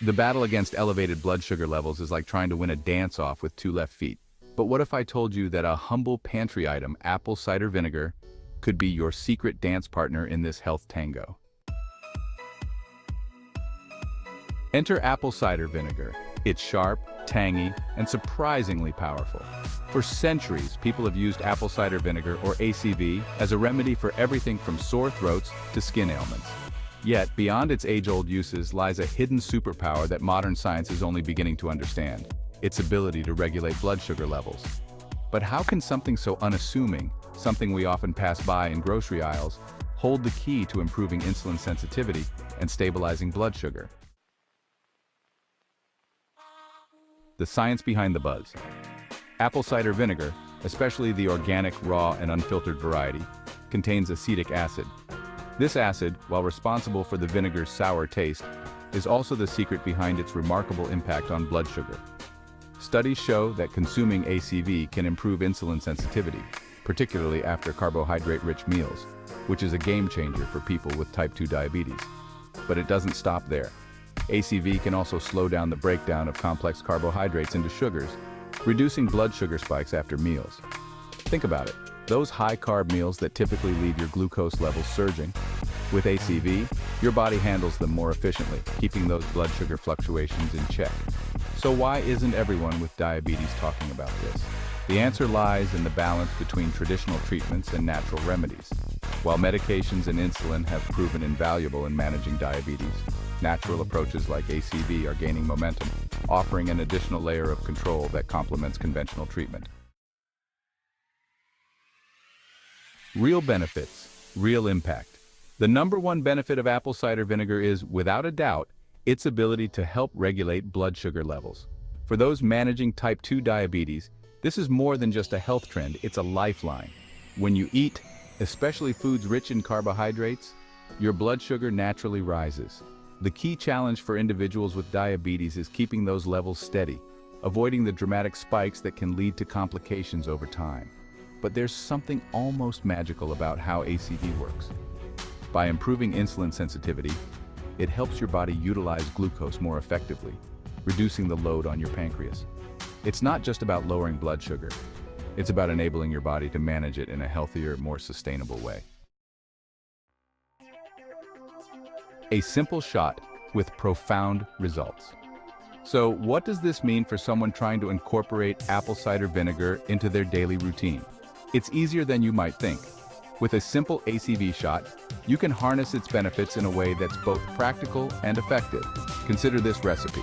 The battle against elevated blood sugar levels is like trying to win a dance-off with two left feet. But what if I told you that a humble pantry item, apple cider vinegar, could be your secret dance partner in this health tango? Enter apple cider vinegar. It's sharp, tangy, and surprisingly powerful. For centuries, people have used apple cider vinegar, or ACV, as a remedy for everything from sore throats to skin ailments. Yet, beyond its age-old uses lies a hidden superpower that modern science is only beginning to understand: its ability to regulate blood sugar levels. But how can something so unassuming, something we often pass by in grocery aisles, hold the key to improving insulin sensitivity and stabilizing blood sugar? The science behind the buzz. Apple cider vinegar, especially the organic, raw, and unfiltered variety, contains acetic acid. This acid, while responsible for the vinegar's sour taste, is also the secret behind its remarkable impact on blood sugar. Studies show that consuming ACV can improve insulin sensitivity, particularly after carbohydrate-rich meals, which is a game-changer for people with type 2 diabetes. But it doesn't stop there. ACV can also slow down the breakdown of complex carbohydrates into sugars, reducing blood sugar spikes after meals. Think about it. Those high-carb meals that typically leave your glucose levels surging. With ACV, your body handles them more efficiently, keeping those blood sugar fluctuations in check. So why isn't everyone with diabetes talking about this? The answer lies in the balance between traditional treatments and natural remedies. While medications and insulin have proven invaluable in managing diabetes, natural approaches like ACV are gaining momentum, offering an additional layer of control that complements conventional treatment. Real benefits, real impact. The number one benefit of apple cider vinegar is, without a doubt, its ability to help regulate blood sugar levels. For those managing type 2 diabetes, this is more than just a health trend, it's a lifeline. When you eat, especially foods rich in carbohydrates, your blood sugar naturally rises. The key challenge for individuals with diabetes is keeping those levels steady, avoiding the dramatic spikes that can lead to complications over time. But there's something almost magical about how ACV works. By improving insulin sensitivity, it helps your body utilize glucose more effectively, reducing the load on your pancreas. It's not just about lowering blood sugar, it's about enabling your body to manage it in a healthier, more sustainable way. A simple shot with profound results. So what does this mean for someone trying to incorporate apple cider vinegar into their daily routine? It's easier than you might think. With a simple ACV shot, you can harness its benefits in a way that's both practical and effective. Consider this recipe.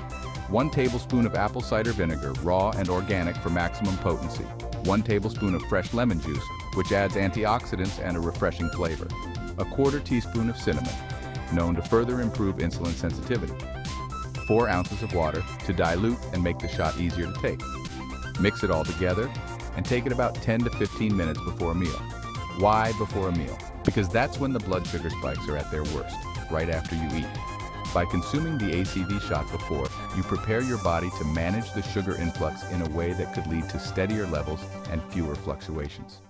1 tablespoon of apple cider vinegar, raw and organic for maximum potency. 1 tablespoon of fresh lemon juice, which adds antioxidants and a refreshing flavor. 1/4 teaspoon of cinnamon, known to further improve insulin sensitivity. 4 ounces of water to dilute and make the shot easier to take. Mix it all together and take it about 10 to 15 minutes before a meal. Why before a meal? Because that's when the blood sugar spikes are at their worst, right after you eat. By consuming the ACV shot before, you prepare your body to manage the sugar influx in a way that could lead to steadier levels and fewer fluctuations.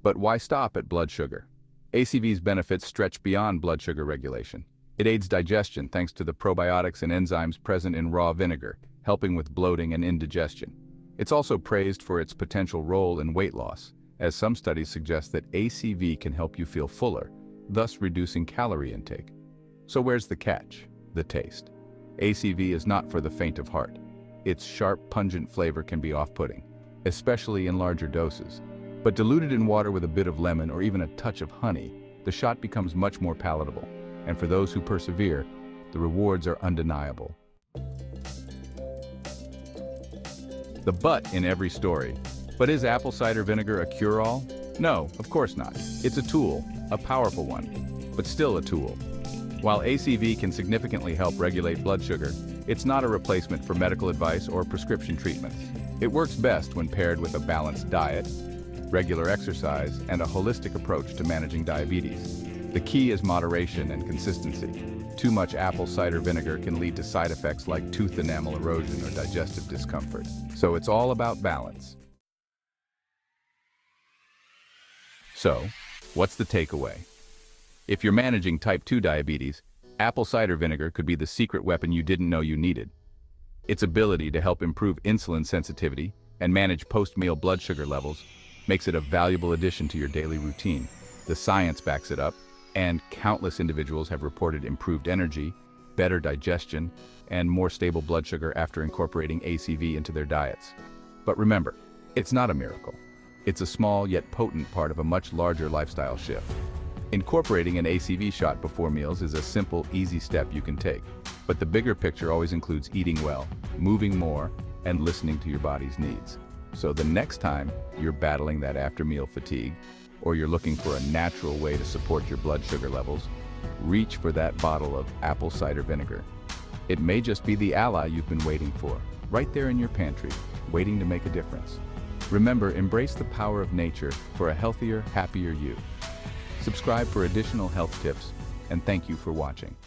But why stop at blood sugar? ACV's benefits stretch beyond blood sugar regulation. It aids digestion thanks to the probiotics and enzymes present in raw vinegar, helping with bloating and indigestion. It's also praised for its potential role in weight loss, as some studies suggest that ACV can help you feel fuller, thus reducing calorie intake. So where's the catch? The taste. ACV is not for the faint of heart. Its sharp, pungent flavor can be off-putting, especially in larger doses. But diluted in water with a bit of lemon or even a touch of honey, the shot becomes much more palatable. And for those who persevere, the rewards are undeniable. The but in every story. But is apple cider vinegar a cure-all? No, of course not. It's a tool, a powerful one, but still a tool. While ACV can significantly help regulate blood sugar, it's not a replacement for medical advice or prescription treatments. It works best when paired with a balanced diet, regular exercise, and a holistic approach to managing diabetes. The key is moderation and consistency. Too much apple cider vinegar can lead to side effects like tooth enamel erosion or digestive discomfort. So it's all about balance. So, what's the takeaway? If you're managing type 2 diabetes, Apple cider vinegar could be the secret weapon you didn't know you needed. Its ability to help improve insulin sensitivity and manage post-meal blood sugar levels makes it a valuable addition to your daily routine. The science backs it up, and countless individuals have reported improved energy, better digestion, and more stable blood sugar after incorporating ACV into their diets. But remember, it's not a miracle. It's a small yet potent part of a much larger lifestyle shift. Incorporating an ACV shot before meals is a simple, easy step you can take. But the bigger picture always includes eating well, moving more, and listening to your body's needs. So the next time you're battling that after-meal fatigue, or you're looking for a natural way to support your blood sugar levels, reach for that bottle of apple cider vinegar. It may just be the ally you've been waiting for, right there in your pantry, waiting to make a difference. Remember, embrace the power of nature for a healthier, happier you. Subscribe for additional health tips, and thank you for watching.